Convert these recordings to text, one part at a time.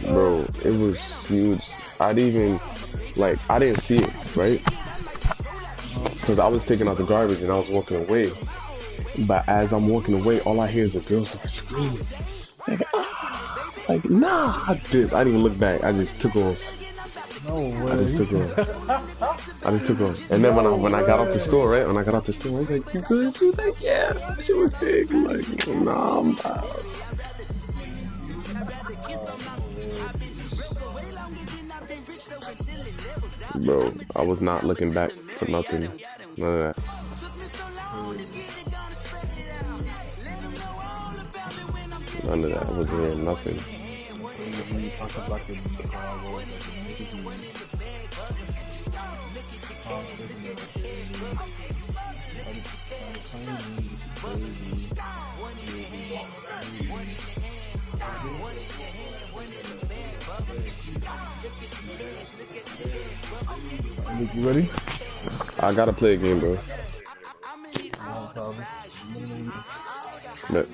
Bro, it was huge. I didn't see it, right? Because I was taking out the garbage and I was walking away. But as I'm walking away, all I hear is a girl start screaming. Like, ah! Like, nah! I didn't even look back. I just took off. No way. I just took off. And then when I got out the store, right? When I got out the store, I was like, "You good?" She was like, "Yeah." She was big. I'm like, "Nah, I'm out." Bro, I was not looking back for nothing. None of that. None of that. I wasn't hearing nothing. You ready? I gotta play a game, bro. But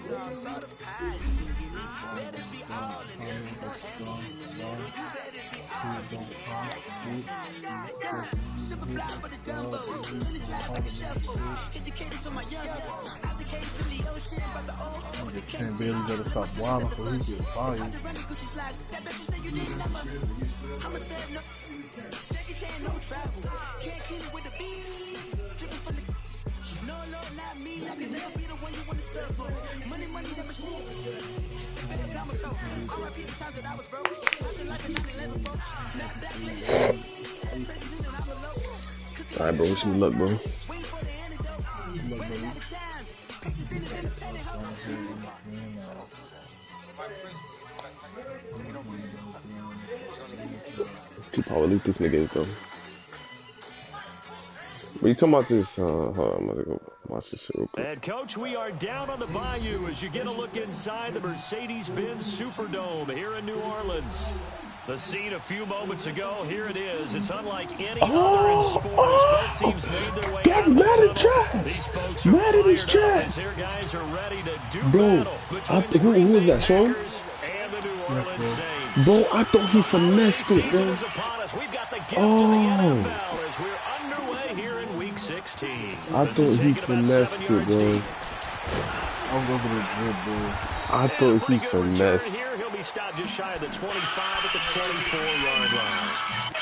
Can't barely gotta stop wilding so he get fired. alright, bro. Wish me luck, bro. How elite this nigga is, though. What you talking about this? Hold on, I'm gonna go watch this shit real quick. And, Coach, we are down on the bayou as you get a look inside the Mercedes-Benz Superdome here in New Orleans. The scene a few moments ago, here it is. It's unlike any other in sports. Both teams made their way out of the tunnel. These folks are fired up as their guys are ready to do battle between the who was that, Sean? and the New Orleans Saints. Bro, I thought he finessed it, bro. We've got the gift to the NFL as we're underway here in Week 16. I thought he finessed it, bro. I'm over the dribble. I thought he finessed. Here, he'll be stopped just shy of the 25 at the 24-yard line.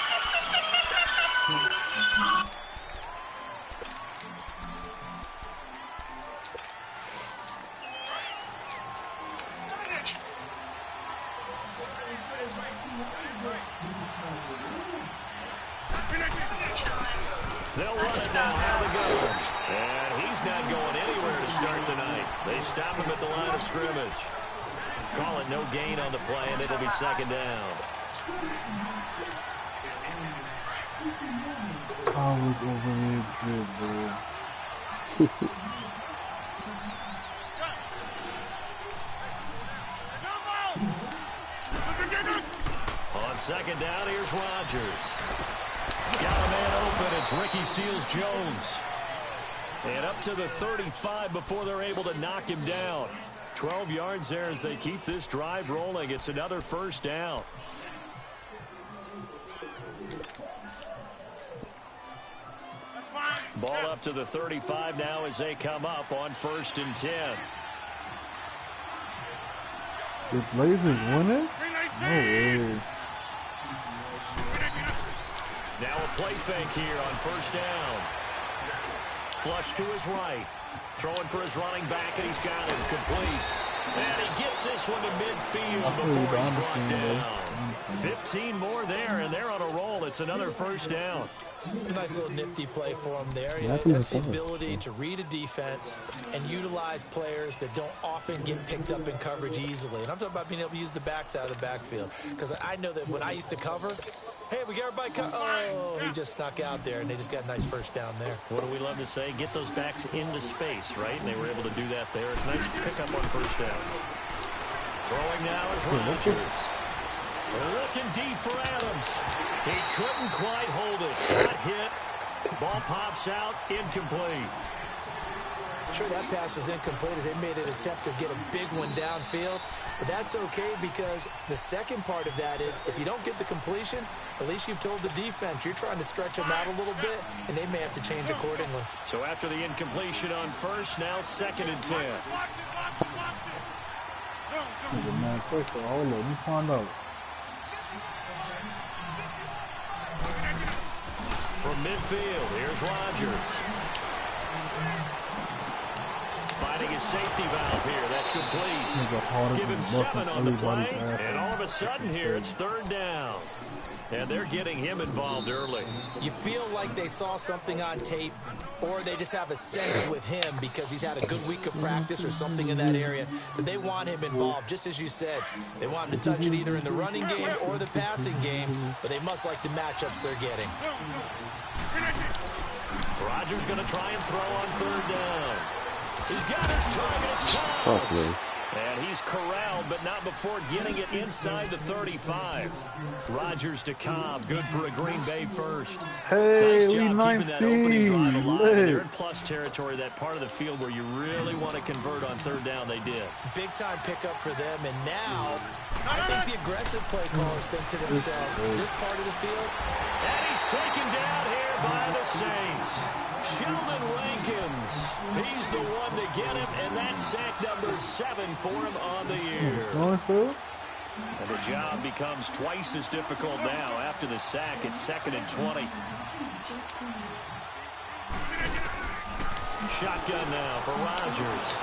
They'll run it now, have the go. And he's not going anywhere to start tonight. They stop him at the line of scrimmage. Call it no gain on the play, and it'll be second down. I was over the dribble. On second down, here's Rodgers. Got a man open. It's Ricky Seals-Jones. And up to the 35 before they're able to knock him down. 12 yards there as they keep this drive rolling. It's another first down. Ball up to the 35 now as they come up on 1st and 10. The Blazers winning? No way. Now a play fake here on 1st down. Flush to his right. Throwing for his running back, and he's got him complete. And he gets this one to midfield before he's brought down. 15 more there, and they're on a roll. It's another first down. Nice little nifty play for him there. He has the ability to read a defense and utilize players that don't often get picked up in coverage easily. And I'm talking about being able to use the backs out of the backfield. Because I know that when I used to cover, hey, we got everybody oh, he just snuck out there, and they just got a nice first down there. What do we love to say? Get those backs into space, right? And they were able to do that there. It's a nice pickup on 1st down. Throwing now is Rodgers. Looking deep for Adams. He couldn't quite hold it. Got hit. Ball pops out. Incomplete. Sure, that pass was incomplete as they made an attempt to get a big one downfield. But that's okay because the second part of that is if you don't get the completion, at least you've told the defense you're trying to stretch them out a little bit, and they may have to change accordingly. So after the incompletion on first, now 2nd and 10. Man, quick, hold on, you find out. From midfield, here's Rodgers. Finding his safety valve here. That's complete. Give him 7 on the play. And all of a sudden here, it's 3rd down. And they're getting him involved early. You feel like they saw something on tape, or they just have a sense with him because he's had a good week of practice or something in that area that they want him involved. Just as you said, they want him to touch it either in the running game or the passing game, but they must like the matchups they're getting. Rodgers going to try and throw on 3rd down. He's got his target. It's caught. And he's corralled, but not before getting it inside the 35. Rodgers to Cobb. Good for a Green Bay first. Hey, nice job keeping that opening drive alive. They're in plus territory, that part of the field where you really want to convert on 3rd down. They did. Big-time pickup for them. And now, I think the aggressive play callers think to themselves, this part of the field. And he's taken down here by the Saints. Sheldon Rankins, he's the one to get him, and that's sack number 7 for him on the year. And the job becomes twice as difficult now. After the sack, it's 2nd and 20. Shotgun now for Rodgers.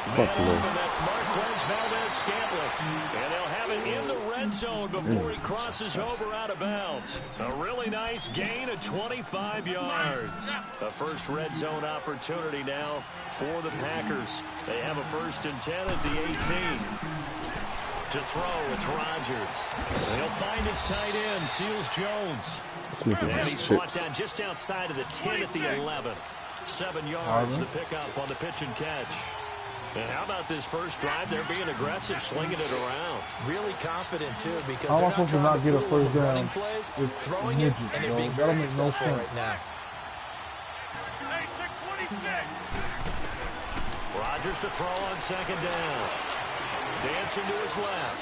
And that's Marquez Valdez-Scantling. And they'll have it in the red zone before he crosses over out of bounds. A really nice gain of 25 yards. A first red zone opportunity now for the Packers. They have a 1st and 10 at the 18. To throw, it's Rodgers. He'll find his tight end, Seals Jones. And he's brought down just outside of the 10 at the 11. 7 yards to pick up on the pitch and catch. And how about this first drive? They're being aggressive, slinging it around. Really confident, too, because they're not trying to get a first down running plays, throwing it, and they're being very successful right now. Rodgers to throw on 2nd down. Dancing to his left.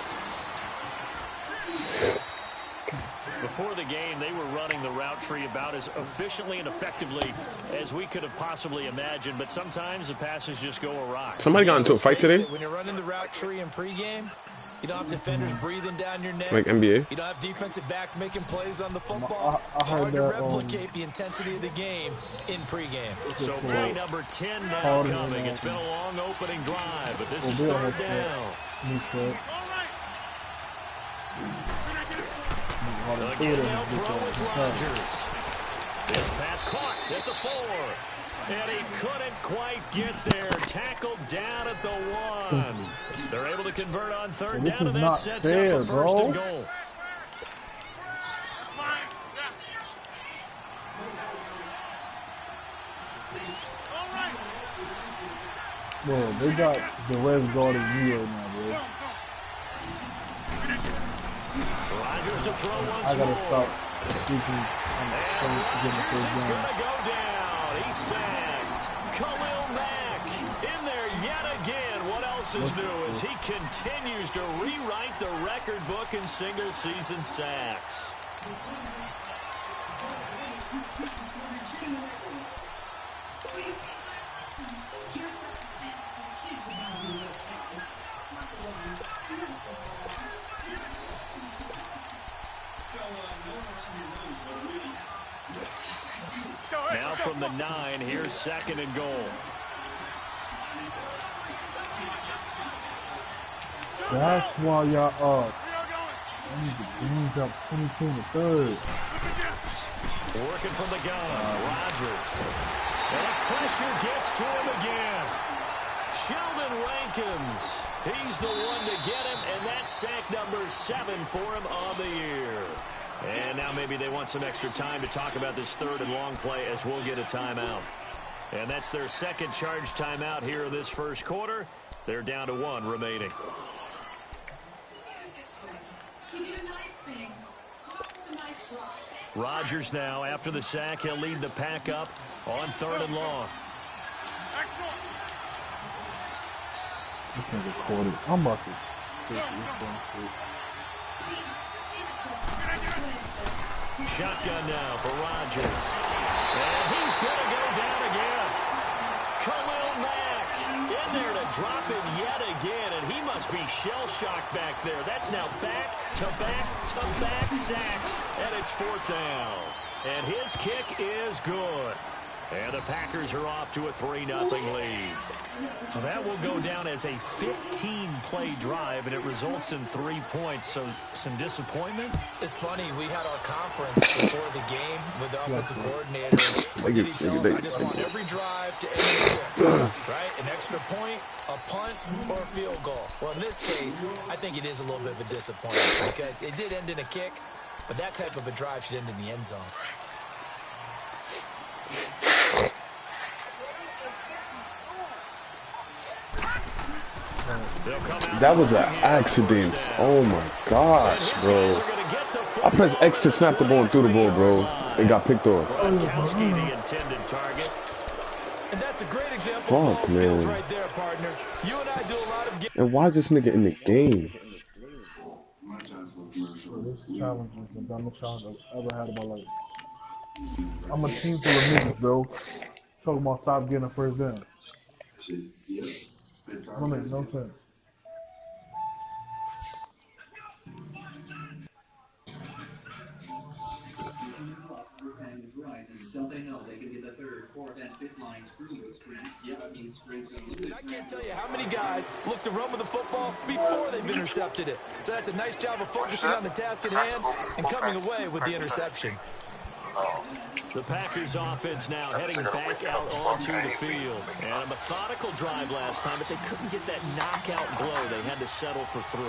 Before the game, they were running the route tree about as efficiently and effectively as we could have possibly imagined, but sometimes the passes just go awry. Somebody got into a fight today? When you're running the route tree in pregame, you don't have defenders breathing down your neck. Like NBA? You don't have defensive backs making plays on the football. Hard to replicate the intensity of the game in pregame. So play number 10 now coming. It's been a long opening drive, but this is 3rd down. Again, they'll throw with Rodgers. This pass caught at the 4. And he couldn't quite get there. Tackled down at the 1. They're able to convert on 3rd down, and that sets up a 1st and goal. Bro, they got the red guard in New York now, bro. Rodgers to throw once I gotta more. stop. And Rodgers is going to go down. He's sacked. Khalil Mack in there yet again. What else is new as he continues to rewrite the record book in single-season sacks. Now from the 9, here's 2nd and goal. That's why y'all up. I need to change up 22 in the 3rd. Working from the gun, Rodgers. And the pressure gets to him again. Sheldon Rankins. He's the one to get him, and that's sack number 7 for him on the year. And now maybe they want some extra time to talk about this 3rd and long play as we'll get a timeout. And that's their 2nd charge timeout here in this 1st quarter. They're down to 1 remaining. Rodgers now, after the sack, he'll lead the pack up on 3rd and long. This thing recorded. I'm about to. Shotgun now for Rodgers. And he's going to go down again. Khalil Mack in there to drop it yet again, and he must be shell-shocked back there. That's now back-to-back-to-back sacks, and it's 4th down. And his kick is good. And the Packers are off to a 3-0 lead. Well, that will go down as a 15-play drive, and it results in 3 points. So some disappointment? It's funny. We had our conference before the game with the offensive coordinator. What did he tell us? I just want every drive to end in a kick, right? An extra point, a punt, or a field goal. Well, in this case, I think it is a little bit of a disappointment because it did end in a kick, but that type of a drive should end in the end zone. That was an accident. Oh my gosh, bro. I pressed X to snap the ball and threw the ball, bro. It got picked off. And that's a great example of skills right there, partner. You and I do a lot of and why is this nigga in the game? This challenge is the dumbest challenge I've ever had in my life. I'm a team full of niggas, bro. Talking about stop getting a first down. That makes no sense. I can't tell you how many guys look to run with the football before they've intercepted it. So that's a nice job of focusing on the task at hand and coming away with the interception. The Packers offense now heading back out onto the field. And a methodical drive last time, but they couldn't get that knockout blow. They had to settle for 3.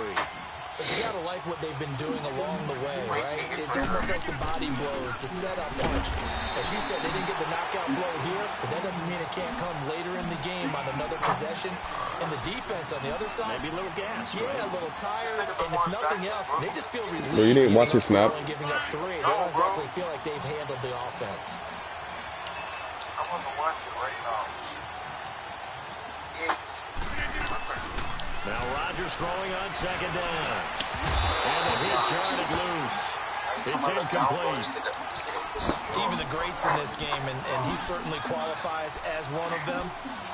But you got to like what they've been doing along the way, right? It's almost like the body blows, the setup punch. As you said, they didn't get the knockout blow here, but that doesn't mean it can't come later in the game on another possession. And the defense on the other side, maybe a little gas, yeah, right? a little tired. And if nothing else, they just feel relieved. Bro, you didn't watch his snap? Giving up 3. They don't exactly feel like they've handled the offense. I want to watch it right now. Now Rodgers throwing on 2nd down. And the hit jarred loose. It's incomplete. Even the greats in this game, and he certainly qualifies as one of them,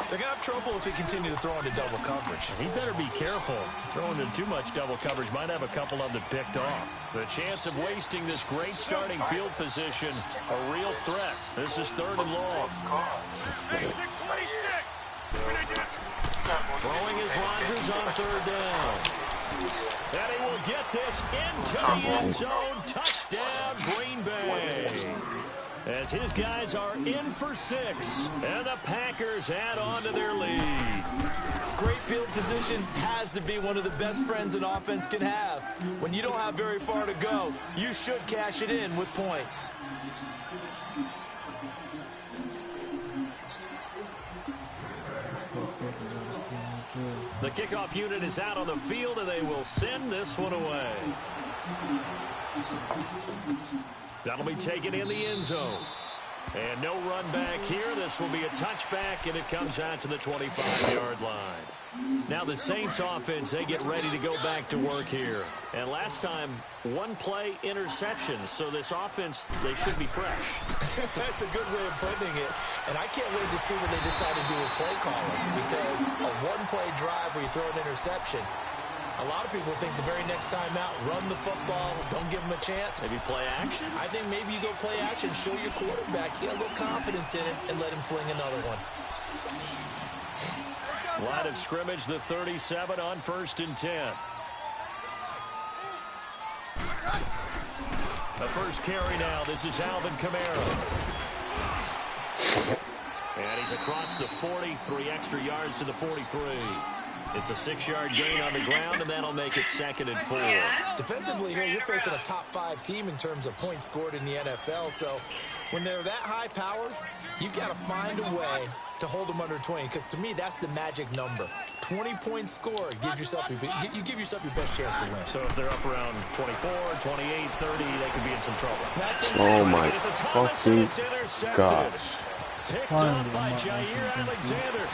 they're going to have trouble if they continue to throw into double coverage. He better be careful. Throwing into too much double coverage might have a couple of them picked off. The chance of wasting this great starting field position, a real threat. This is 3rd and long. Throwing is Rodgers on 3rd down. And he will get this into the end zone. Touchdown, Green Bay. As his guys are in for 6. And the Packers add on to their lead. Great field position has to be one of the best friends an offense can have. When you don't have very far to go, you should cash it in with points. The kickoff unit is out on the field, and they will send this one away. That'll be taken in the end zone. And no run back here. This will be a touchback, and it comes out to the 25-yard line. Now the Saints offense, they get ready to go back to work here. And last time, 1-play interception. So this offense, they should be fresh. That's a good way of putting it. And I can't wait to see what they decide to do with play calling. Because a 1-play drive where you throw an interception, a lot of people think the very next time out, run the football, don't give them a chance. Maybe play action? I think maybe you go play action, show your quarterback, get a little confidence in it, and let him fling another one. Line of scrimmage, the 37 on 1st and 10. The first carry now. This is Alvin Kamara. And he's across the 40, 3 extra yards to the 43. It's a 6-yard gain on the ground, and that'll make it 2nd and 4. Defensively here, you're facing a top 5 team in terms of points scored in the NFL. So when they're that high powered, you've got to find a way to hold them under 20. Because to me, that's the magic number. 20 points scored gives yourself you give yourself your best chance to win. So if they're up around 24, 28, 30, they could be in some trouble. Oh my fucking God. Picked up by Jair Alexander.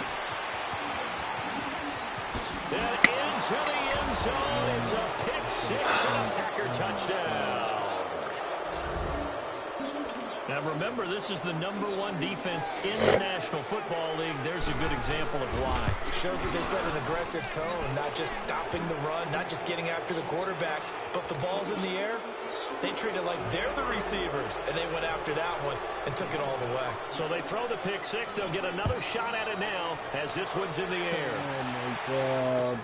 zone. It's a pick six and a Packer touchdown. Now remember, this is the #1 defense in the National Football League. There's a good example of why. It shows that they set an aggressive tone, not just stopping the run, not just getting after the quarterback, but the ball's in the air. They treat it like they're the receivers, and they went after that one and took it all the way. So they throw the pick six. They'll get another shot at it now as this one's in the air. Oh, my God.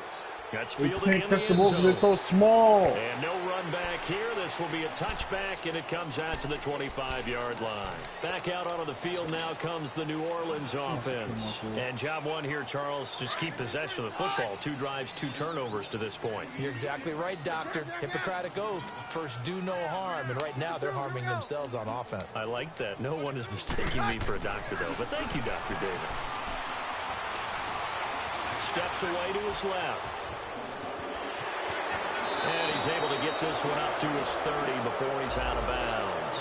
That's We fielded in can't the catch the end ball because zone. they're so small. And no run back here. This will be a touchback, and it comes out to the 25-yard line. Back out onto the field now comes the New Orleans offense. And job one here, Charles, just keep possession of the football. 2 drives, 2 turnovers to this point. You're exactly right, Doctor. Hippocratic oath. First, do no harm. And right now, they're harming themselves on offense. I like that. No one is mistaking me for a doctor, though. But thank you, Dr. Davis. Steps away to his left. And he's able to get this one up to his 30 before he's out of bounds.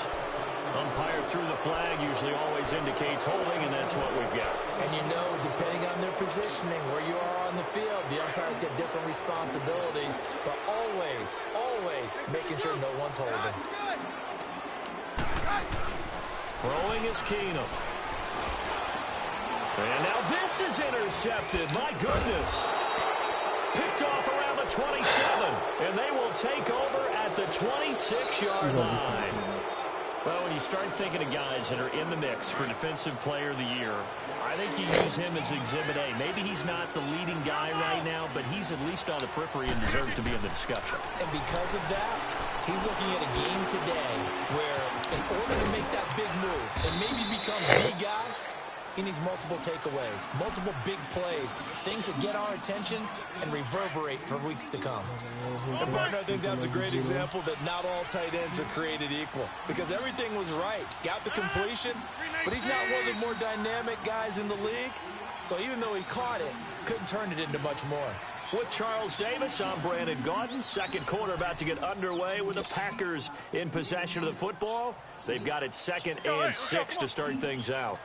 Umpire through the flag usually always indicates holding, and that's what we've got. And you know, depending on their positioning, where you are on the field, the umpires get different responsibilities, but always, always making sure no one's holding. Throwing is Keenum. And now this is intercepted. My goodness. Picked off around the 27, and they will take over at the 26-yard line. Well, when you start thinking of guys that are in the mix for Defensive Player of the Year, I think you use him as Exhibit A. Maybe he's not the leading guy right now, but he's at least on the periphery and deserves to be in the discussion. And because of that, he's looking at a game today where in order to make that big move and maybe become the guy, he needs multiple takeaways, multiple big plays, things that get our attention and reverberate for weeks to come. And partner, I think that's a great example that not all tight ends are created equal, because everything was right. Got the completion, but he's not one of the more dynamic guys in the league. So even though he caught it, couldn't turn it into much more. With Charles Davis, I'm Brandon Gaudin. Second quarter about to get underway with the Packers in possession of the football. They've got it 2nd and 6 to start things out.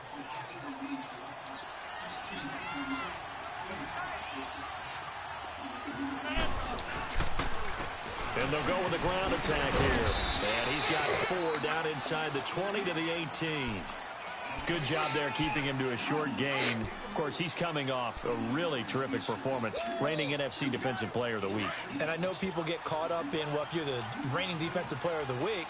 And they'll go with a ground attack here. And he's got 4 down inside the 20 to the 18. Good job there keeping him to a short gain. Of course, he's coming off a really terrific performance, reigning NFC Defensive Player of the Week. And I know people get caught up in, well, if you're the reigning Defensive Player of the Week,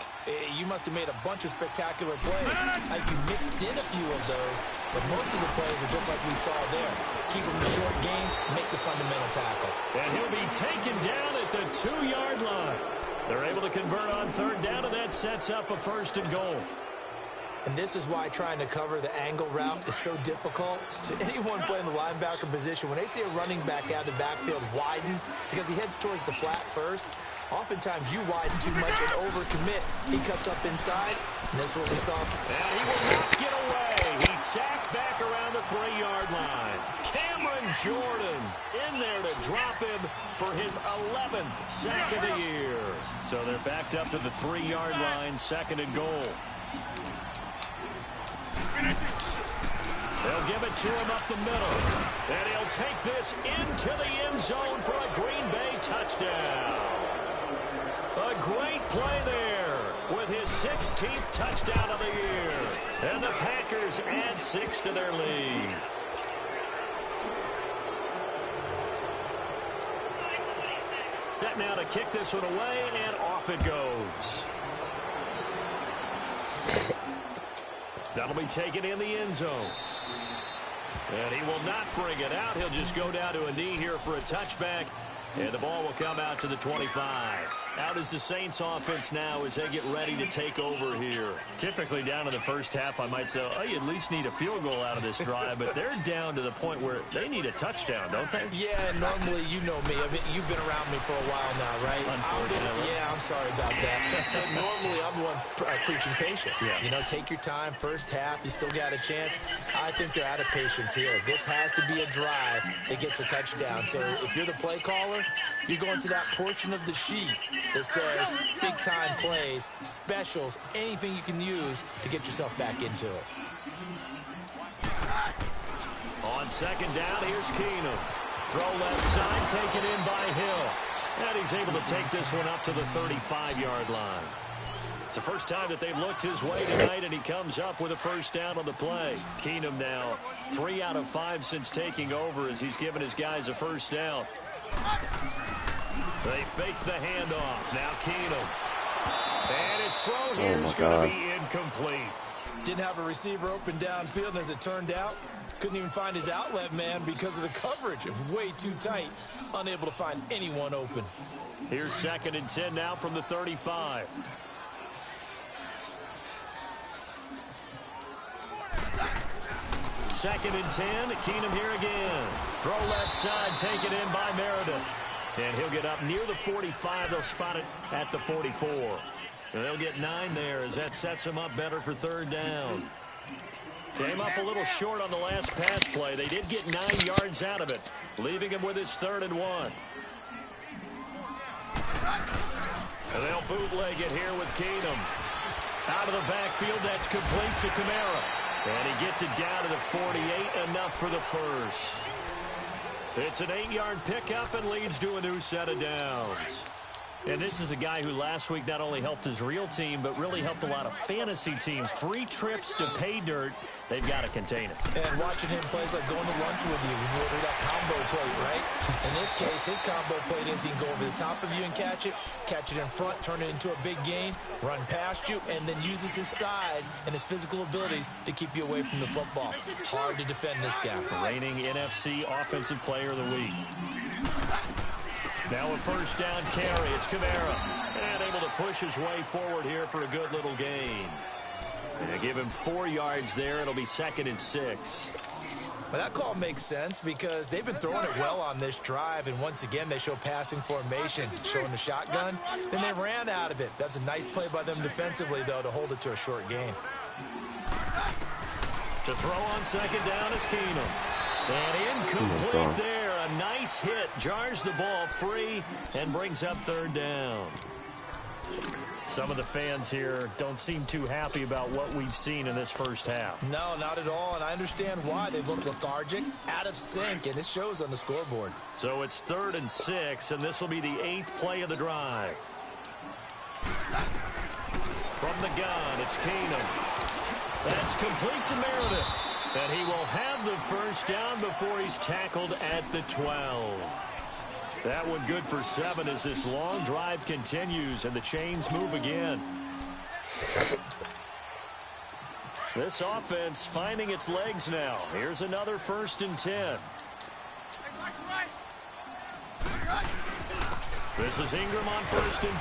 you must have made a bunch of spectacular plays. Like you mixed in a few of those, but most of the plays are just like we saw there. Keep them to short gains, make the fundamental tackle. And he'll be taken down at the 2-yard line. They're able to convert on 3rd down, and that sets up a 1st and goal. And this is why trying to cover the angle route is so difficult. Anyone playing the linebacker position, when they see a running back out of the backfield widen, because he heads towards the flat first, oftentimes you widen too much and overcommit. He cuts up inside, and this is what we saw. And he will not get away. He's sacked back around the 3-yard line. Cameron Jordan in there to drop him for his 11th sack of the year. So they're backed up to the 3-yard line, 2nd and goal. They'll give it to him up the middle. And he'll take this into the end zone for a Green Bay touchdown. A great play there with his 16th touchdown of the year. And the Packers add 6 to their lead. Set now to kick this one away, and off it goes. That'll be taken in the end zone. And he will not bring it out. He'll just go down to a knee here for a touchback. And the ball will come out to the 25. Out is the Saints offense now as they get ready to take over here. Typically down in the first half, I might say, oh, you at least need a field goal out of this drive. But they're down to the point where they need a touchdown, don't they? Yeah, normally, you know me. I mean, you've been around me for a while now, right? Unfortunately. I'm sorry about that. But normally, I'm the one preaching patience. Yeah. You know, take your time. First half, you still got a chance. I think they're out of patience here. This has to be a drive that gets a touchdown. So if you're the play caller, you're going to that portion of the sheet that says big-time plays, specials, anything you can use to get yourself back into it. On 2nd down, here's Keenum. Throw left side, taken in by Hill. And he's able to take this one up to the 35-yard line. It's the first time that they've looked his way tonight, and he comes up with a first down on the play. Keenum now 3 out of 5 since taking over as he's given his guys a first down. They fake the handoff. Now Keenum. And his throw here is going to be incomplete. Didn't have a receiver open downfield, and as it turned out, couldn't even find his outlet man because of the coverage. It was way too tight, unable to find anyone open. Here's 2nd and 10 now from the 35. Second and 10. Keenum here again. Throw left side, taken in by Meredith. And he'll get up near the 45. They'll spot it at the 44. And they'll get 9 there as that sets him up better for 3rd down. Came up a little short on the last pass play. They did get 9 yards out of it, leaving him with his 3rd and 1. And they'll bootleg it here with Keenum. Out of the backfield, that's complete to Kamara. And he gets it down to the 48, enough for the first. It's an 8-yard pickup and leads to a new set of downs. And this is a guy who last week not only helped his real team, but really helped a lot of fantasy teams. 3 trips to pay dirt. They've got to contain it. And watching him play is like going to lunch with you when you order that combo plate, right? In this case, his combo plate is he can go over the top of you and catch it in front, turn it into a big gain, run past you, and then uses his size and his physical abilities to keep you away from the football. Hard to defend this guy. Reigning NFC Offensive Player of the Week. Now a first down carry. It's Kamara. And able to push his way forward here for a good little gain. And they give him 4 yards there. It'll be 2nd and 6. Well, that call makes sense because they've been throwing it well on this drive. And once again, they show passing formation, showing the shotgun. Then they ran out of it. That's a nice play by them defensively, though, to hold it to a short gain. To throw on 2nd down is Keenum. And incomplete there. A nice hit. Jars the ball free and brings up 3rd down. Some of the fans here don't seem too happy about what we've seen in this first half. No, not at all. And I understand why. They look lethargic, out of sync, and it shows on the scoreboard. So it's 3rd and 6, and this will be the 8th play of the drive. From the gun, it's Keenum. That's complete to Meredith. And he will have the first down before he's tackled at the 12. That one good for 7 as this long drive continues and the chains move again. This offense finding its legs now. Here's another 1st and 10. This is Ingram on 1st and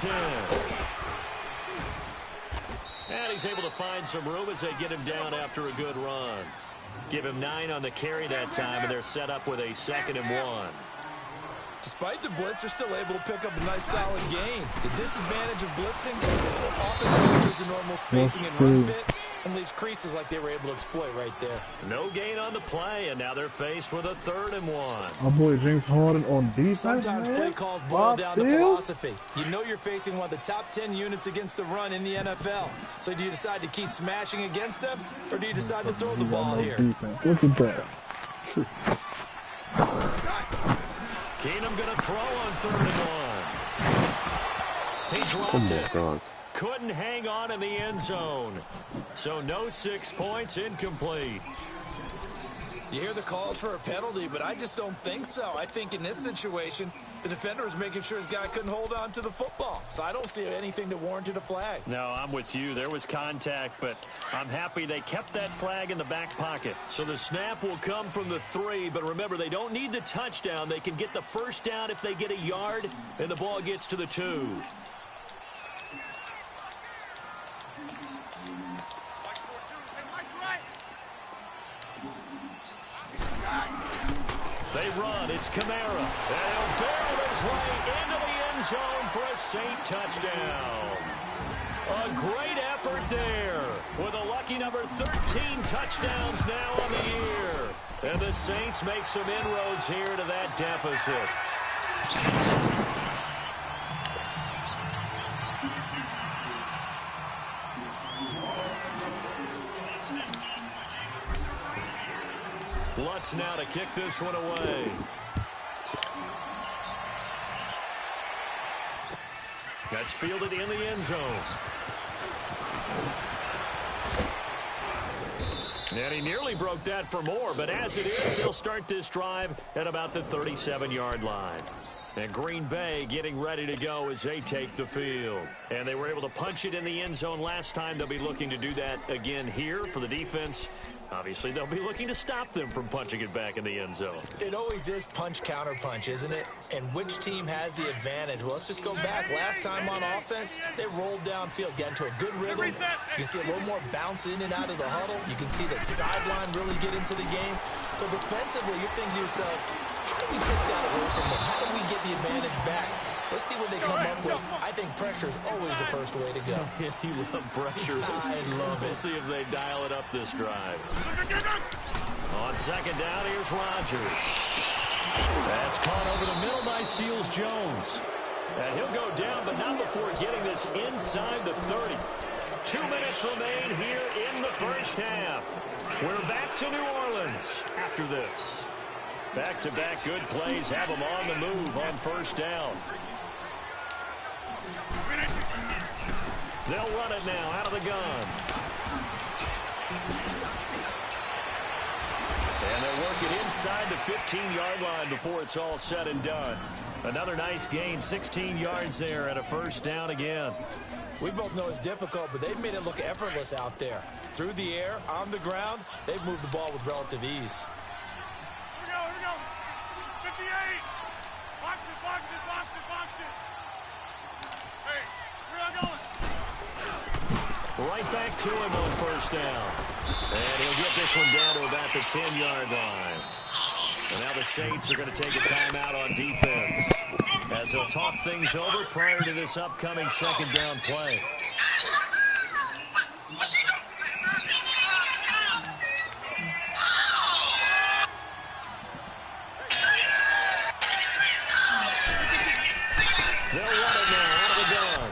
10. And he's able to find some room as they get him down after a good run. Give him 9 on the carry that time, and they're set up with a 2nd and 1. Despite the blitz, they're still able to pick up a nice solid gain. The disadvantage of blitzing often alters the normal spacing and run fits and leaves creases like they were able to exploit right there. No gain on the play, and now they're faced with a 3rd and 1. My boy James Harden on defense. Sometimes play calls boil down to philosophy. You know you're facing one of the top 10 units against the run in the NFL. So do you decide to keep smashing against them, or do you decide to throw the ball here? Look at that. Keenum going to throw on 3rd and 1. He dropped it. Couldn't hang on in the end zone. So no 6 points, incomplete. You hear the calls for a penalty, but I just don't think so. I think in this situation, the defender was making sure his guy couldn't hold on to the football. So I don't see anything that warranted a flag. No, I'm with you. There was contact, but I'm happy they kept that flag in the back pocket. So the snap will come from the 3, but remember, they don't need the touchdown. They can get the first down if they get a yard, and the ball gets to the 2. They run. It's Kamara. And he'll barrel his way into the end zone for a Saint touchdown. A great effort there with a lucky number 13 touchdowns now on the year. And the Saints make some inroads here to that deficit. Lutz now to kick this one away. That's fielded in the end zone. And he nearly broke that for more, but as it is, they'll start this drive at about the 37-yard line. And Green Bay getting ready to go as they take the field. And they were able to punch it in the end zone last time. They'll be looking to do that again here for the defense. Obviously, they'll be looking to stop them from punching it back in the end zone. It always is punch-counter-punch, isn't it? And which team has the advantage? Well, let's just go back. Last time on offense, they rolled downfield, got into a good rhythm. You can see a little more bounce in and out of the huddle. You can see the sideline really get into the game. So defensively, you're thinking to yourself, how do we take that away from them? How do we get the advantage back? Let's see what they come up with. I think pressure is always the first way to go. You love pressure. I love it. We'll see if they dial it up this drive. On second down, here's Rodgers. That's caught over the middle by Seals-Jones. And he'll go down, but not before getting this inside the 30. 2 minutes remain here in the first half. We're back to New Orleans after this. Back-to-back good plays have them on the move on first down. They'll run it now out of the gun. And they'll work it inside the 15-yard line before it's all said and done. Another nice gain, 16 yards there and a first down again. We both know it's difficult, but they've made it look effortless out there. Through the air, on the ground, they've moved the ball with relative ease. Here we go. 58. Box it. Hey, where are you going? Right back to him on first down. And he'll get this one down to about the 10-yard line. And now the Saints are going to take a timeout on defense as they'll talk things over prior to this upcoming second down play. They'll run it now out of the gun.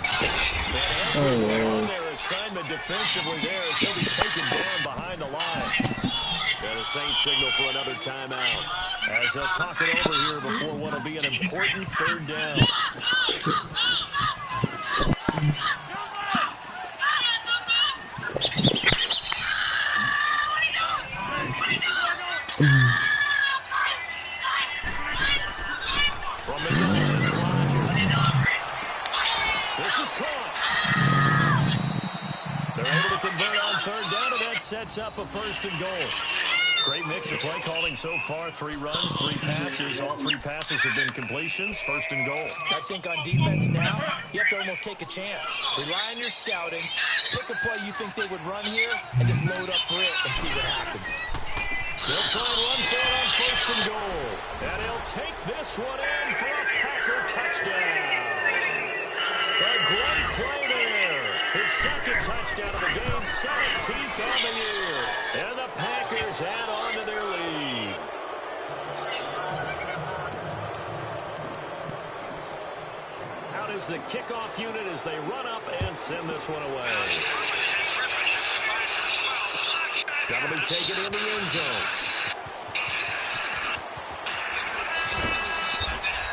And their assignment defensively there as he'll be taken down behind the line. And the Saints signal for another timeout as they'll talk it over here before what will be an important third down. From the gun, it's Rodgers. This is caught. They're able to convert on third down, and that sets up a first and goal. Great mix of play calling so far. 3 runs, 3 passes. All 3 passes have been completions. First and goal. I think on defense now, you have to almost take a chance. Rely on your scouting. Pick a play you think they would run here and just load up for it and see what happens. They'll try and run for it on first and goal. And he'll take this one in for a Packer touchdown. A great play there. His second touchdown of the game, 17th on the year. And the Packers add on to their lead. Out is the kickoff unit as they run up and send this one away. Got to be taken in the end zone.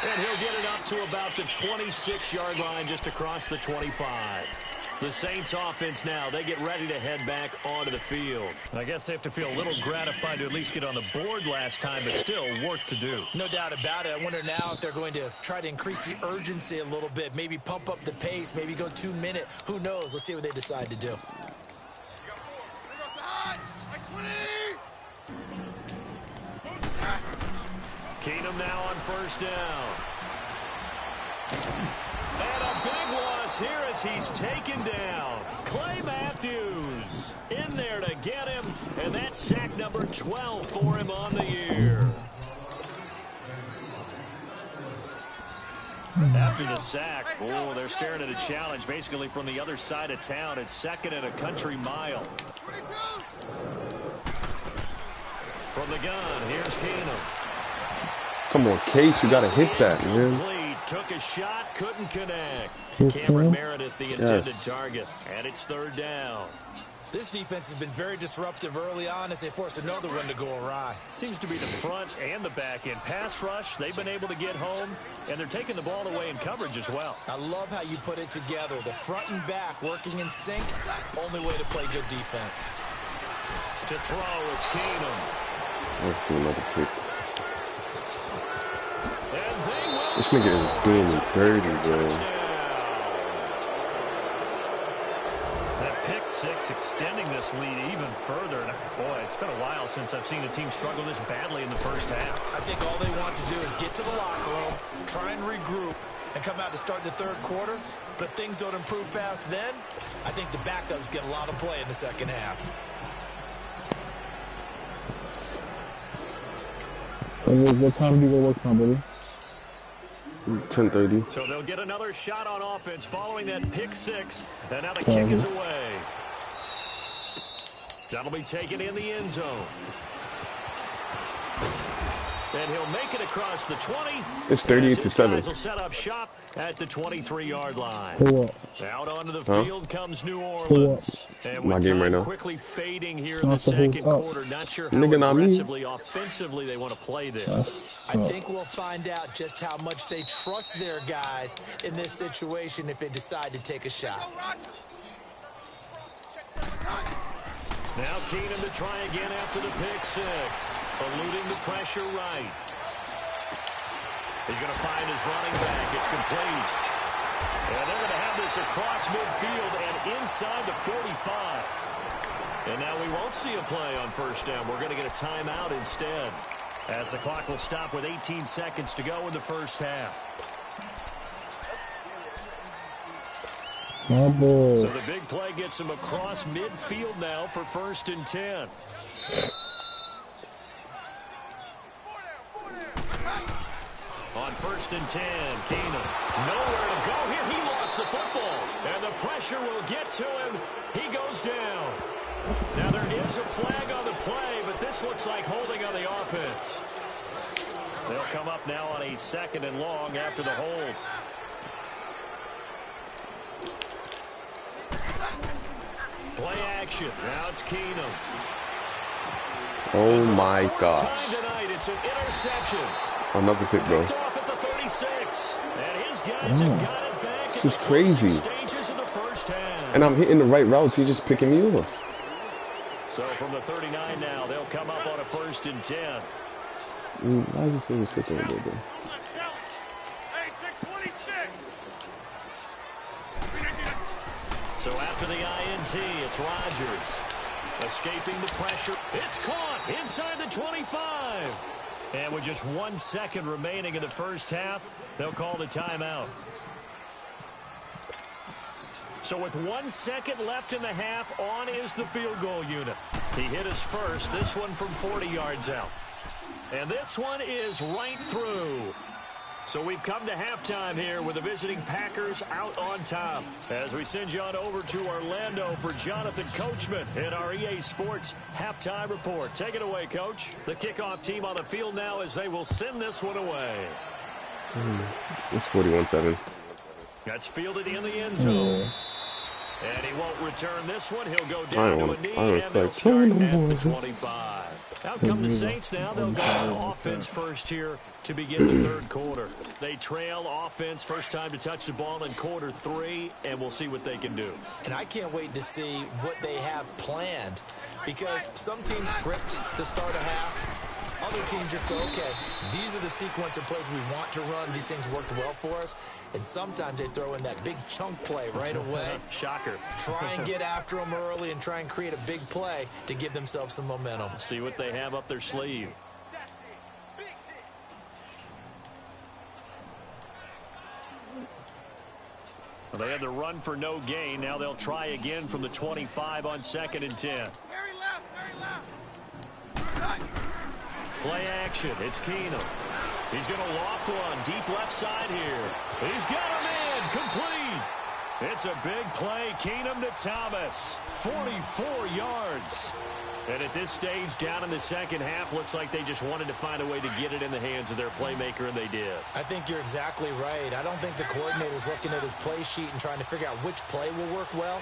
And he'll get it up to about the 26-yard line, just across the 25. The Saints offense now, they get ready to head back onto the field. I guess they have to feel a little gratified to at least get on the board last time, but still work to do. No doubt about it. I wonder now if they're going to try to increase the urgency a little bit, maybe pump up the pace, maybe go 2 minute. Who knows? Let's see what they decide to do. Keenum now on first down. And a big loss here as he's taken down. Clay Matthews in there to get him, and that's sack number 12 for him on the year. After the sack, oh, they're staring at a challenge basically from the other side of town. It's second and a country mile. From the gun, here's Keenum. Come on, Case, you gotta hit that, man. Took a shot, couldn't connect. Cameron Meredith, the intended target, and it's third down. This defense has been very disruptive early on as they force another one to go awry. Seems to be the front and the back end. Pass rush, they've been able to get home, and they're taking the ball away in coverage as well. I love how you put it together. The front and back working in sync. Only way to play good defense. To throw, it's Keenum. Let's do another pick. And they will. This nigga is doing me dirty, bro. Pick six, extending this lead even further. And boy, it's been a while since I've seen a team struggle this badly in the first half. I think all they want to do is get to the locker room, try and regroup, and come out to start the third quarter. But if things don't improve fast then, I think the backups get a lot of play in the second half. What time do you go work on, buddy? 10:30. So they'll get another shot on offense following that pick six. And now the kick is away. That'll be taken in the end zone. And he'll make it across the 20. It's 38-7. Will set up shop at the 23-yard line. Out onto the field comes New Orleans. And my with game time right now. Quickly fading here in the second quarter. Not sure how aggressively, offensively they want to play this. I think we'll find out just how much they trust their guys in this situation if they decide to take a shot. Now Keenum to try again after the pick six. Eluding the pressure right. He's going to find his running back. It's complete. And they're going to have this across midfield and inside the 45. And now we won't see a play on first down. We're going to get a timeout instead, as the clock will stop with 18 seconds to go in the first half. So the big play gets him across midfield now for 1st and 10. On 1st and 10, Keenum. Nowhere to go here. He lost the football. And the pressure will get to him. He goes down. Now there is a flag on the play, but this looks like holding on the offense. They'll come up now on a 2nd and long after the hold. Play action. Now it's Keenum. Oh my God. Tonight, it's an interception. Another pick, bro. Off at the 36. And his guys have got it back. This is crazy. Stages of the first half. And I'm hitting the right routes. He's just picking me off. So from the 39 now, they'll come up on a 1st and 10. Why is this thing sitting there, bro? So after the INT, it's Rodgers. Escaping the pressure. It's caught inside the 25. And with just 1 second remaining in the first half, they'll call the timeout. So with 1 second left in the half, on is the field goal unit. He hit his first, this one from 40 yards out. And this one is right through. So we've come to halftime here with the visiting Packers out on top. As we send you on over to Orlando for Jonathan Coachman in our EA Sports Halftime Report. Take it away, Coach. The kickoff team on the field now as they will send this one away. It's 41-7. That's fielded in the end zone. And he won't return this one. He'll go down to a knee, and they'll start at the 25. Out come the Saints now. They'll go on offense first here to begin the third quarter. They trail offense first time to touch the ball in quarter 3, and we'll see what they can do. And I can't wait to see what they have planned, because some teams script to start a half. Other teams just go, okay, these are the sequence of plays we want to run. These things worked well for us. And sometimes they throw in that big chunk play right away. Shocker. Try and get after them early and try and create a big play to give themselves some momentum. See what they have up their sleeve. Well, they had the run for no gain. Now they'll try again from the 25 on 2nd and 10. Very left, very left. Play action. It's Keenum. He's going to loft one deep left side here. He's got him in. Complete. It's a big play. Keenum to Thomas. 44 yards. And at this stage, down in the second half, looks like they just wanted to find a way to get it in the hands of their playmaker, and they did. I think you're exactly right. I don't think the coordinator's looking at his play sheet and trying to figure out which play will work well.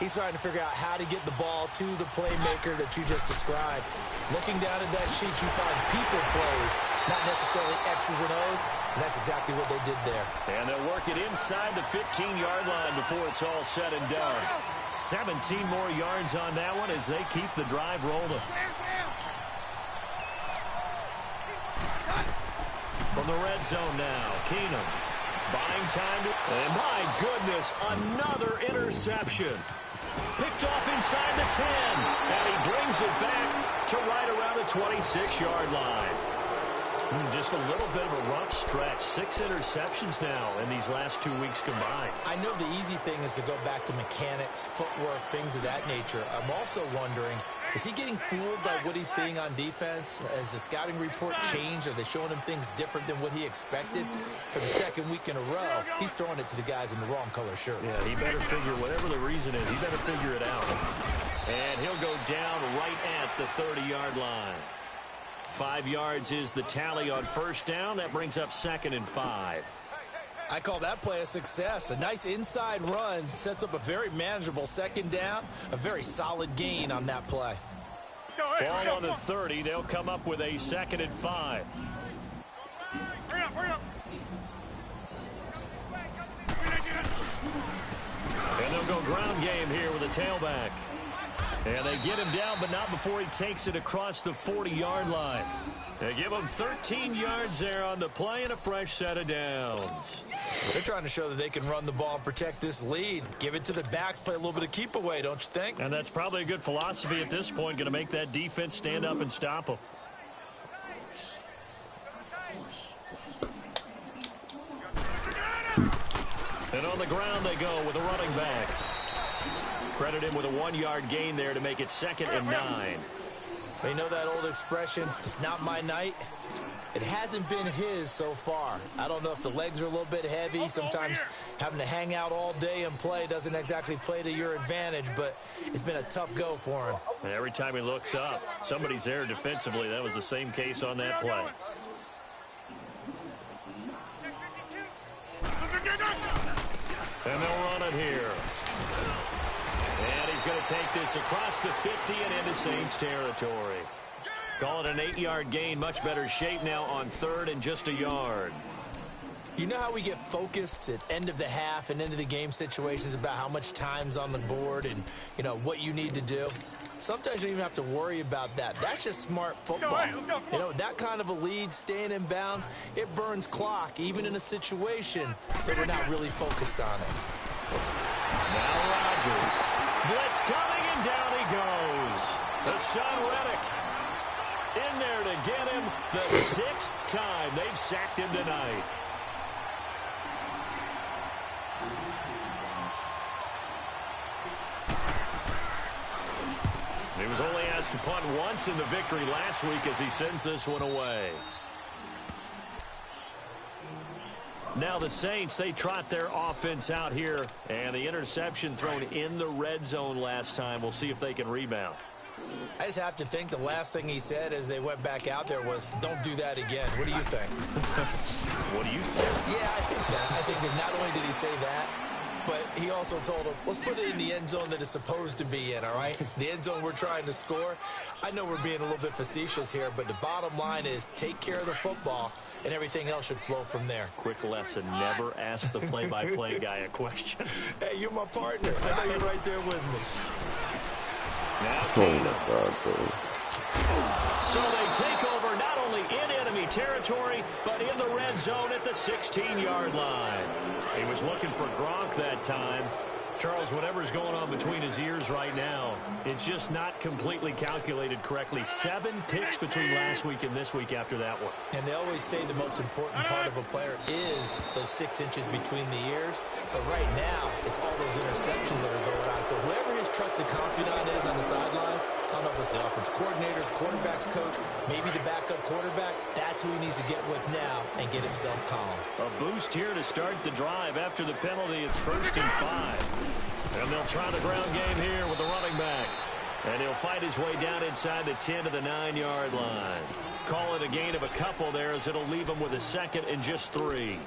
He's trying to figure out how to get the ball to the playmaker that you just described. Looking down at that sheet, you find people plays, not necessarily X's and O's, and that's exactly what they did there. And they'll work it inside the 15-yard line before it's all said and done. 17 more yards on that one as they keep the drive rolling. From the red zone now, Keenum buying time. And my goodness, another interception. Picked off inside the 10, and he brings it back to right around the 26-yard line. Just a little bit of a rough stretch. 6 interceptions now in these last 2 weeks combined. I know the easy thing is to go back to mechanics, footwork, things of that nature. I'm also wondering, is he getting fooled by what he's seeing on defense? Has the scouting report changed? Are they showing him things different than what he expected? For the second week in a row, he's throwing it to the guys in the wrong color shirts. Yeah, he better figure, whatever the reason is, he better figure it out. And he'll go down right at the 30-yard line. 5 yards is the tally on first down. That brings up 2nd and 5. I call that play a success. A nice inside run sets up a very manageable 2nd down. A very solid gain on that play. Ball on the 30. They'll come up with a 2nd and 5. And they'll go ground game here with a tailback. And they get him down, but not before he takes it across the 40-yard line. They give him 13 yards there on the play and a fresh set of downs. They're trying to show that they can run the ball and protect this lead. Give it to the backs, play a little bit of keep away, don't you think? And that's probably a good philosophy at this point, going to make that defense stand up and stop them. And on the ground they go with a running back. Credit him with a 1-yard gain there to make it 2nd and 9. You know that old expression, it's not my night? It hasn't been his so far. I don't know if the legs are a little bit heavy. Sometimes having to hang out all day and play doesn't exactly play to your advantage, but it's been a tough go for him. And every time he looks up, somebody's there defensively. That was the same case on that play. And they'll run it here. And he's going to take this across the 50 and into Saints territory. Call it an 8-yard gain. Much better shape now on 3rd and just a yard. You know how we get focused at end of the half and end of the game situations about how much time's on the board and, you know, what you need to do? Sometimes you don't even have to worry about that. That's just smart football. You know, that kind of a lead, staying in bounds, it burns clock, even in a situation that we're not really focused on it. Now Rodgers. Blitz coming, and down he goes. The son Reddick in there to get him the 6th time they've sacked him tonight. He was only asked to punt once in the victory last week as he sends this one away. Now the Saints, they trot their offense out here, and the interception thrown in the red zone last time. We'll see if they can rebound. I just have to think the last thing he said as they went back out there was, don't do that again. What do you think? What do you think? Yeah, I think that. I think that not only did he say that, but he also told him, let's put it in the end zone that it's supposed to be in, all right? The end zone we're trying to score. I know we're being a little bit facetious here, but the bottom line is take care of the football, and everything else should flow from there. Quick lesson, never ask the play-by-play guy a question. Hey, you're my partner. I know you're right there with me. Now Keenum. So they take over not only in enemy territory, but in the red zone at the 16-yard line. He was looking for Gronk that time. Charles, whatever's going on between his ears right now, it's just not completely calculated correctly. 7 picks between last week and this week after that one. And they always say the most important part of a player is those 6 inches between the ears. But right now, it's all those interceptions that are going on. So whoever his trusted confidant is on the sidelines, I don't know if it's the offense coordinator, the quarterback's coach, maybe the backup quarterback, that's who he needs to get with now and get himself calm. A boost here to start the drive after the penalty. It's 1st and 5. And they'll try the ground game here with the running back. And he'll fight his way down inside the 10 to the 9-yard line. Call it a gain of a couple there as it'll leave him with a 2nd and just 3.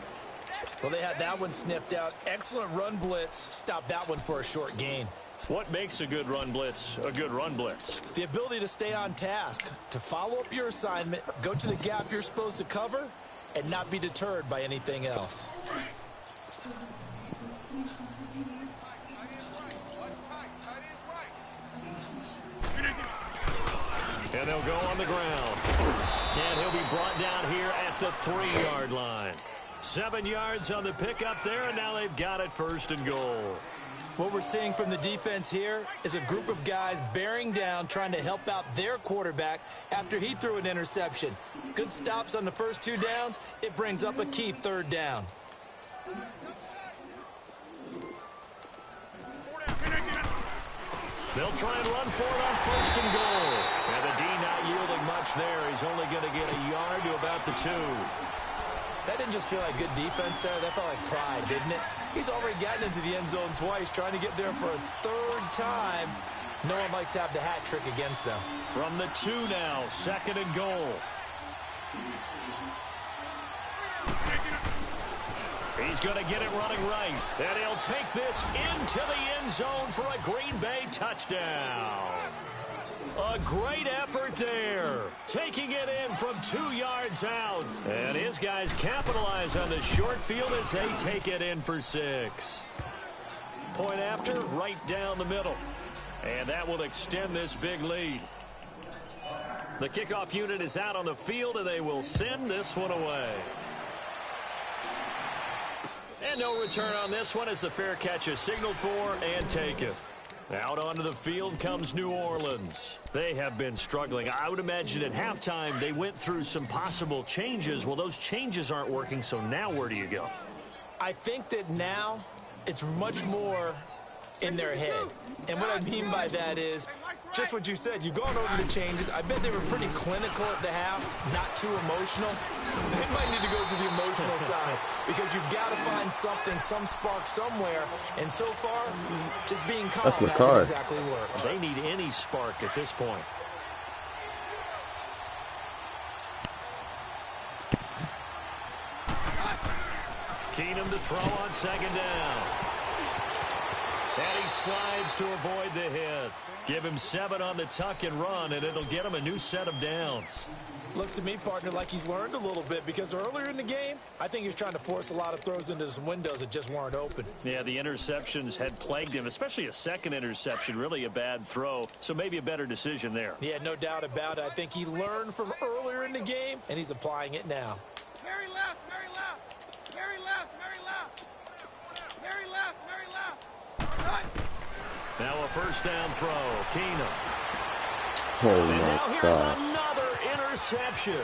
Well, they had that one sniffed out. Excellent run blitz. Stopped that one for a short gain. What makes a good run blitz a good run blitz? The ability to stay on task, to follow up your assignment, go to the gap you're supposed to cover, and not be deterred by anything else. And they'll go on the ground. And he'll be brought down here at the 3-yard line. 7 yards on the pickup there, and now they've got it 1st and goal. What we're seeing from the defense here is a group of guys bearing down, trying to help out their quarterback after he threw an interception. Good stops on the first 2 downs. It brings up a key 3rd down. They'll try and run for it on 1st and goal. And the D not yielding much there. He's only going to get a yard to about the 2. That didn't just feel like good defense there. That felt like pride, didn't it? He's already gotten into the end zone twice, trying to get there for a 3rd time. No one likes to have the hat trick against them. From the 2 now, 2nd and goal. He's going to get it running right. And he'll take this into the end zone for a Green Bay touchdown. A great effort there. Taking it in from 2 yards out. And his guys capitalize on the short field as they take it in for 6. Point after, right down the middle. And that will extend this big lead. The kickoff unit is out on the field, and they will send this one away. And no return on this one as the fair catch is signaled for and taken. Out onto the field comes New Orleans. They have been struggling. I would imagine at halftime they went through some possible changes. Well, those changes aren't working, so now where do you go? I think that now it's much more in their head. And what I mean by that is just what you said. You've gone over the changes. I bet they were pretty clinical at the half, not too emotional. They might need to go to the emotional side because you've got to find something, some spark somewhere. And so far, just being calm hasn't exactly worked. They need any spark at this point. Keenum to throw on 2nd down. And he slides to avoid the hit. Give him 7 on the tuck and run, and it'll get him a new set of downs. Looks to me, partner, like he's learned a little bit because earlier in the game, I think he was trying to force a lot of throws into some windows that just weren't open. Yeah, the interceptions had plagued him, especially a 2nd interception, really a bad throw, so maybe a better decision there. Yeah, no doubt about it. I think he learned from earlier in the game, and he's applying it now. Very left, very left. Very left, very left. Very left, very left. Right. Now a 1st down throw. Keenum. Oh, and my now here's God. another interception.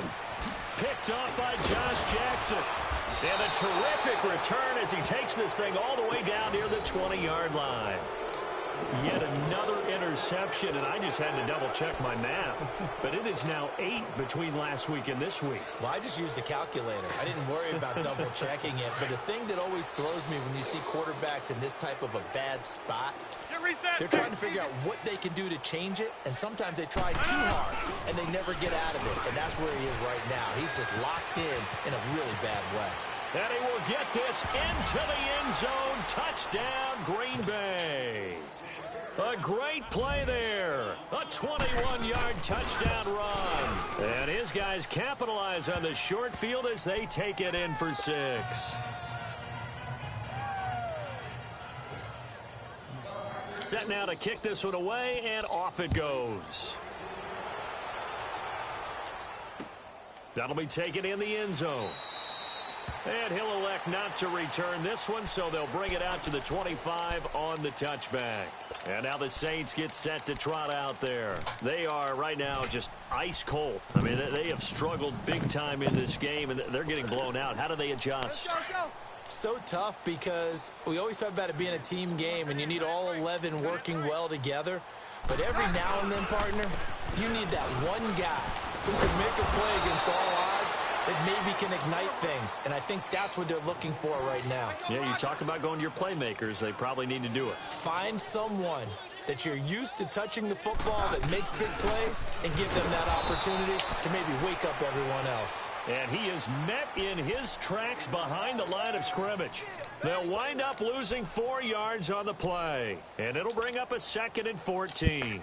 Picked up by Josh Jackson. And a terrific return as he takes this thing all the way down near the 20-yard line. Yet another interception, and I just had to double-check my math. But it is now 8 between last week and this week. Well, I just used a calculator. I didn't worry about double-checking it. But the thing that always throws me when you see quarterbacks in this type of a bad spot, they're trying to figure out what they can do to change it, and sometimes they try too hard, and they never get out of it. And that's where he is right now. He's just locked in a really bad way. And he will get this into the end zone. Touchdown, Green Bay. A great play there. A 21-yard touchdown run. And his guys capitalize on the short field as they take it in for 6. Set now to kick this one away, and off it goes. That'll be taken in the end zone. And he'll elect not to return this one, so they'll bring it out to the 25 on the touchback. And now the Saints get set to trot out there. They are right now just ice cold. I mean, they have struggled big time in this game, and they're getting blown out. How do they adjust? Go, go. So tough because we always talk about it being a team game, and you need all 11 working well together. But every now and then, partner, you need that one guy who can make a play against all odds that maybe can ignite things, and I think that's what they're looking for right now. Yeah, you talk about going to your playmakers. They probably need to do it. Find someone that you're used to touching the football that makes big plays and give them that opportunity to maybe wake up everyone else. And he is met in his tracks behind the line of scrimmage. They'll wind up losing 4 yards on the play, and it'll bring up a 2nd and 14.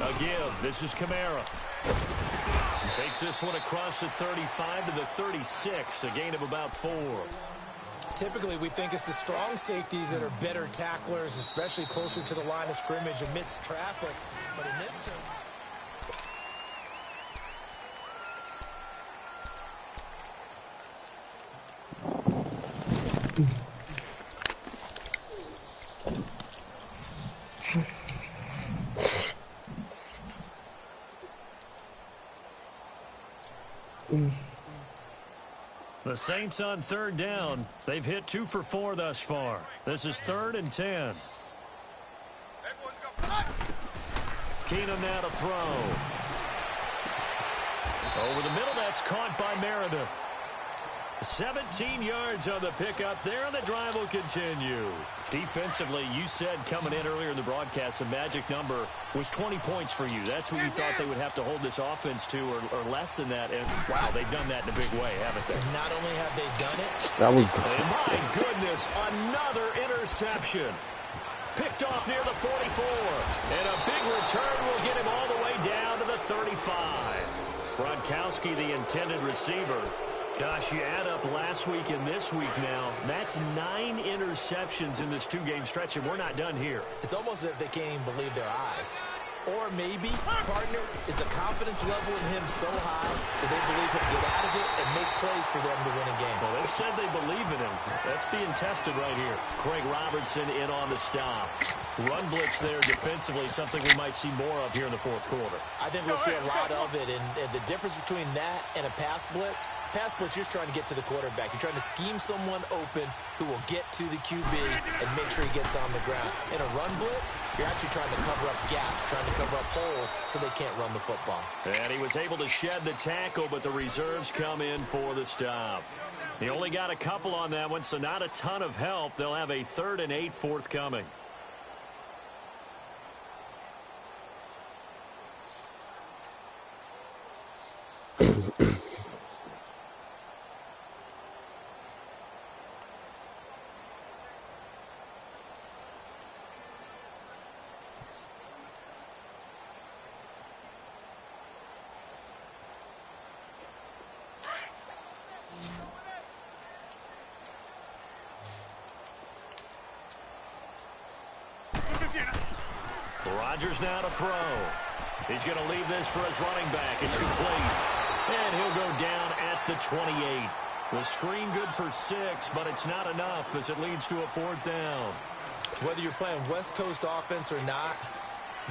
A give. This is Kamara. Takes this one across the 35 to the 36, a gain of about 4. Typically, we think it's the strong safeties that are better tacklers, especially closer to the line of scrimmage amidst traffic. But in this case... The Saints on 3rd down. They've hit 2 for 4 thus far. This is 3rd and 10. Keenum now to throw. Over the middle, that's caught by Meredith. 17 yards on the pickup there, and the drive will continue. Defensively, you said coming in earlier in the broadcast, the magic number was 20 points for you. That's what you thought they would have to hold this offense to, or less than that. And, wow, they've done that in a big way, haven't they? And not only have they done it... That was... And my goodness, another interception. Picked off near the 44. And a big return will get him all the way down to the 35. Gronkowski, the intended receiver. Gosh, you add up last week and this week now, that's 9 interceptions in this 2-game stretch, and we're not done here. It's almost as if they can't even believe their eyes. Or maybe, partner, is the confidence level in him so high that they believe he'll get out of it and make plays for them to win a game. Well, they've said they believe in him. That's being tested right here. Craig Robertson in on the stop. Run blitz there defensively, something we might see more of here in the 4th quarter. I think we'll see a lot of it, and the difference between that and a pass blitz, you're trying to get to the quarterback. You're trying to scheme someone open who will get to the QB and make sure he gets on the ground. In a run blitz, you're actually trying to cover up gaps, trying to cover up holes so they can't run the football. And he was able to shed the tackle, but the reserves come in for the stop. He only got a couple on that one, so not a ton of help. They'll have a 3rd and 8 forthcoming. Rodgers now to throw. He's going to leave this for his running back. It's complete. And he'll go down at the 28. The screen good for 6, but it's not enough as it leads to a 4th down. Whether you're playing West Coast offense or not,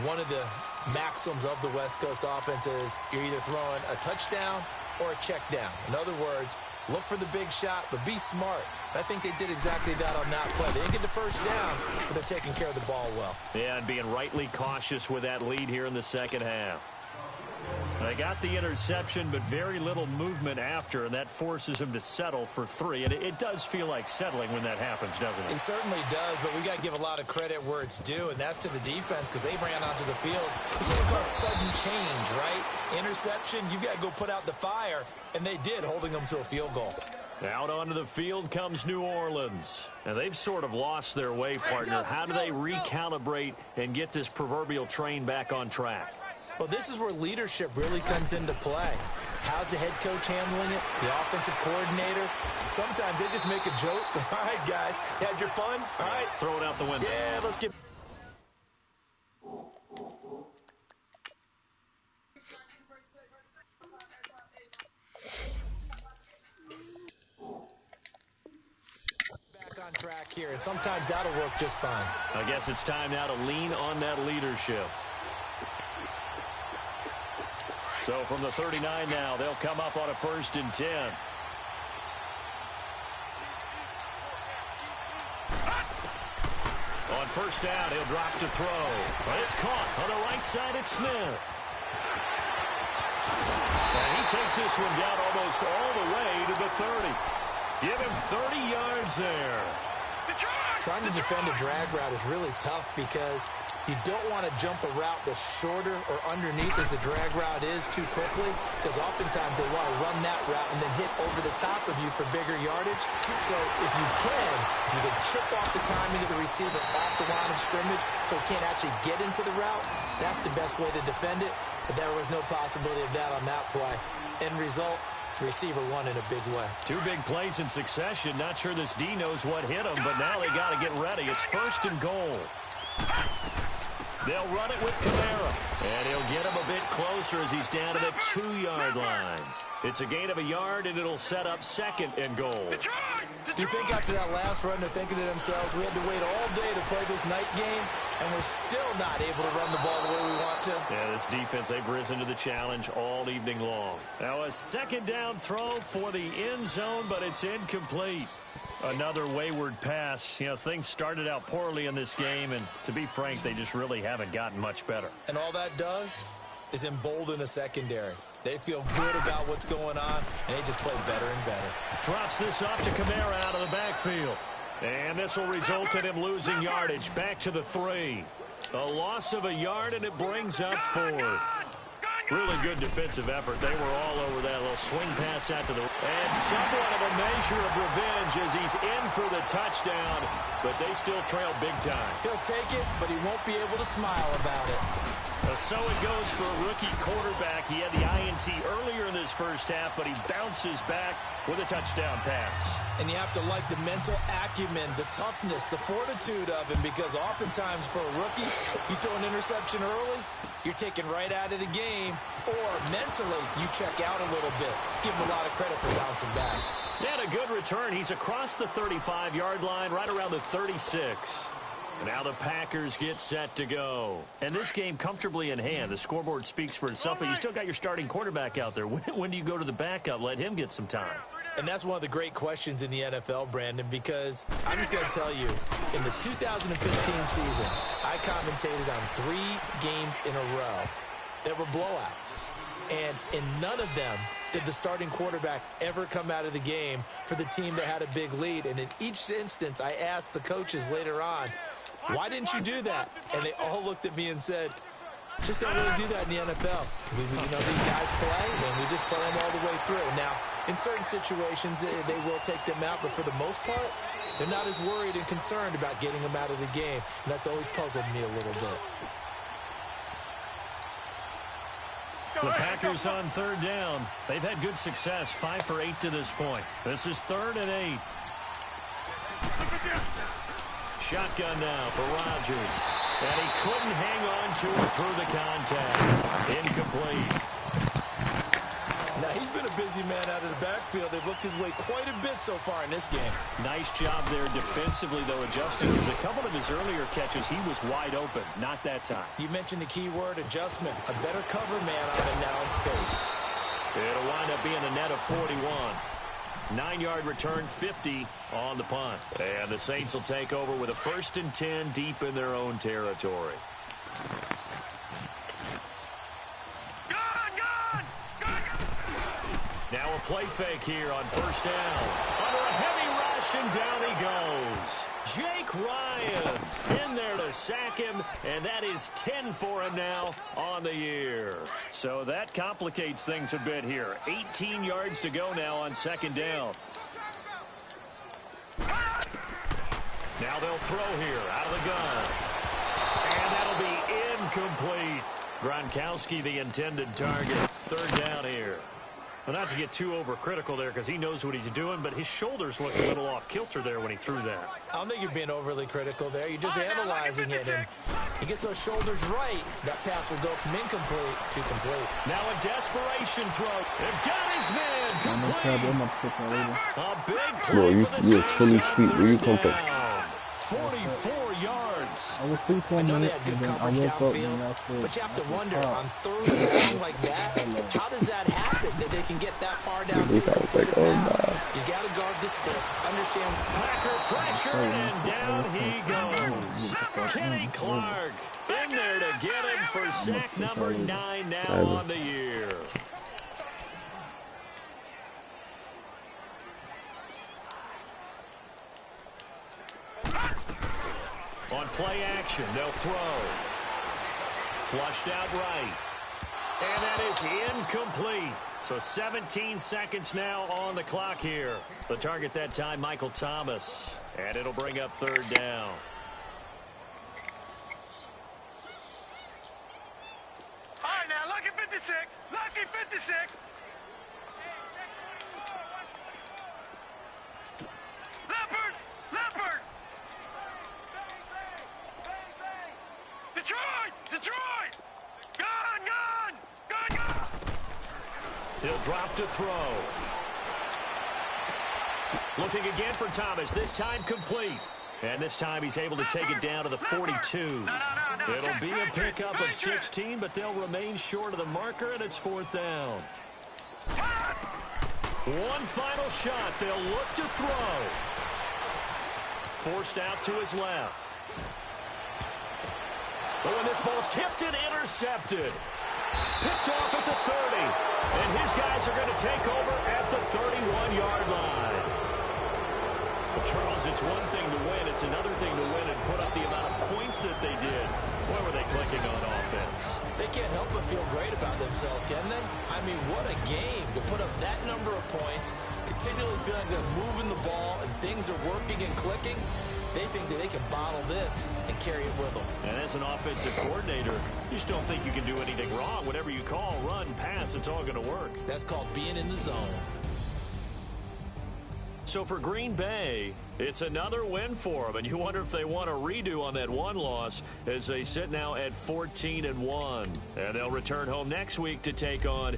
one of the maxims of the West Coast offense is you're either throwing a touchdown or a check down. In other words, look for the big shot, but be smart. I think they did exactly that on that play. They didn't get the first down, but they're taking care of the ball well. Yeah, and being rightly cautious with that lead here in the 2nd half. They got the interception, but very little movement after, and that forces him to settle for 3. And it does feel like settling when that happens, doesn't it? It certainly does, but we got to give a lot of credit where it's due, and that's to the defense because they ran onto the field. It's what we call sudden change, right? Interception, you got to go put out the fire, and they did, holding them to a field goal. Out onto the field comes New Orleans. And they've sort of lost their way, partner. How do they recalibrate and get this proverbial train back on track? Well, this is where leadership really comes into play. How's the head coach handling it? The offensive coordinator? Sometimes they just make a joke. All right, guys, had your fun? All right. Throw it out the window. Yeah, let's get... on track here, and sometimes that'll work just fine. I guess it's time now to lean on that leadership. So from the 39 now, they'll come up on a 1st and 10. On on first down. He'll drop to throw. But it's caught on the right side at Smith. And he takes this one down almost all the way to the 30. Give him 30 yards there. Trying to defend a drag route is really tough because you don't want to jump a route that's shorter or underneath as the drag route is too quickly, because oftentimes they want to run that route and then hit over the top of you for bigger yardage. So if you can chip off the timing of the receiver off the line of scrimmage so he can't actually get into the route, that's the best way to defend it. But there was no possibility of that on that play. End result, receiver won in a big way. Two big plays in succession. Not sure this D knows what hit him, but now they got to get ready. It's 1st and goal. They'll run it with Kamara, and he'll get him a bit closer as he's down to the 2-yard line. It's a gain of a yard, and it'll set up 2nd and goal. Do you think after that last run they're thinking to themselves, we had to wait all day to play this night game, and we're still not able to run the ball the way we want to? Yeah, this defense, they've risen to the challenge all evening long. Now a 2nd down throw for the end zone, but it's incomplete. Another wayward pass. You know, things started out poorly in this game, and to be frank, they just really haven't gotten much better. And all that does is embolden a secondary. They feel good about what's going on, and they just play better and better. Drops this off to Kamara out of the backfield. And this will result in him losing yardage. Back to the 3. A loss of a yard, and it brings up 4th. Really good defensive effort. They were all over that little swing pass out to the... And somewhat of a measure of revenge as he's in for the touchdown, but they still trail big time. He'll take it, but he won't be able to smile about it. So it goes for a rookie quarterback. He had the INT earlier in this first half, but he bounces back with a touchdown pass. And you have to like the mental acumen, the toughness, the fortitude of him, because oftentimes for a rookie, you throw an interception early, you're taken right out of the game, or mentally you check out a little bit. Give him a lot of credit for bouncing back. He had a good return. He's across the 35-yard line, right around the 36. Now the Packers get set to go. And this game comfortably in hand. The scoreboard speaks for itself, but you still got your starting quarterback out there. When do you go to the backup? Let him get some time. And that's one of the great questions in the NFL, Brandon, because I'm just going to tell you, in the 2015 season, I commentated on 3 games in a row that were blowouts. And in none of them did the starting quarterback ever come out of the game for the team that had a big lead. And in each instance, I asked the coaches later on, why didn't you do that? And they all looked at me and said, just don't really do that in the NFL. These guys play, and we just play them all the way through. Now, in certain situations, they will take them out, but for the most part, they're not as worried and concerned about getting them out of the game. And that's always puzzled me a little bit. The Packers on 3rd down. They've had good success, 5 for 8 to this point. This is 3rd and 8. Shotgun now for Rodgers. And he couldn't hang on to it through the contact. Incomplete. Now, he's been a busy man out of the backfield. They've looked his way quite a bit so far in this game. Nice job there defensively, though, adjusting, because a couple of his earlier catches, he was wide open. Not that time. You mentioned the key word, adjustment. A better cover man on him now in space. It'll wind up being a net of 41. 9-yard return, 50 on the punt. And the Saints will take over with a 1st and 10 deep in their own territory. Now a play fake here on 1st down. Under a heavy rush, and down he goes. Jake Ryan in there to sack him, and that is 10 for him now on the year. So that complicates things a bit here. 18 yards to go now on 2nd down. Now they'll throw here out of the gun. And that'll be incomplete. Gronkowski, the intended target. 3rd down here. Well, not to get too overcritical there because he knows what he's doing, but his shoulders looked a little off kilter there when he threw that. I don't think you're being overly critical there. You're just analyzing it, and he gets those shoulders right. That pass will go from incomplete to complete. Now a desperation throw. They've got his man complete. A big play Bro, you for the was fully Saints asleep. Where you come from? 44 yards. I was asleep for a I know they minute, had good and then I coverage woke up downfield, and I said, but you have to wonder, on 3rd and long like that, how does that happen, that they can get that far downfield? I was like, oh, nah. You got to guard the sticks. backs understand. Packer pressure, and down he goes. Kenny Clark in there to get him for sack number 9 now on the year. On play action, they'll throw. Flushed out right. And that is incomplete. So 17 seconds now on the clock here. The target that time, Michael Thomas. And it'll bring up 3rd down. All right, now, lucky 56. Lucky 56. Leopard. Leopard. Detroit. Detroit. Gun, gun. Gun, gun. He'll drop to throw. Looking again for Thomas. This time complete. And this time he's able to take it down to the 42. It'll be a pickup of 16, but they'll remain short of the marker, and it's 4th down. One final shot. They'll look to throw. Forced out to his left. Oh, and this ball's tipped and intercepted. Picked off at the 30. And his guys are going to take over at the 31-yard line. Well, Charles, it's one thing to win. It's another thing to win and put up the amount of points that they did. Where were they clicking on offense? They can't help but feel great about themselves, can they? I mean, what a game to put up that number of points, continually feeling like they're moving the ball and things are working and clicking. They think that they can bottle this and carry it with them. And as an offensive coordinator, you just don't think you can do anything wrong. Whatever you call, run, pass, it's all going to work. That's called being in the zone. So for Green Bay, it's another win for them, and you wonder if they want a redo on that one loss as they sit now at 14-1. And they'll return home next week to take on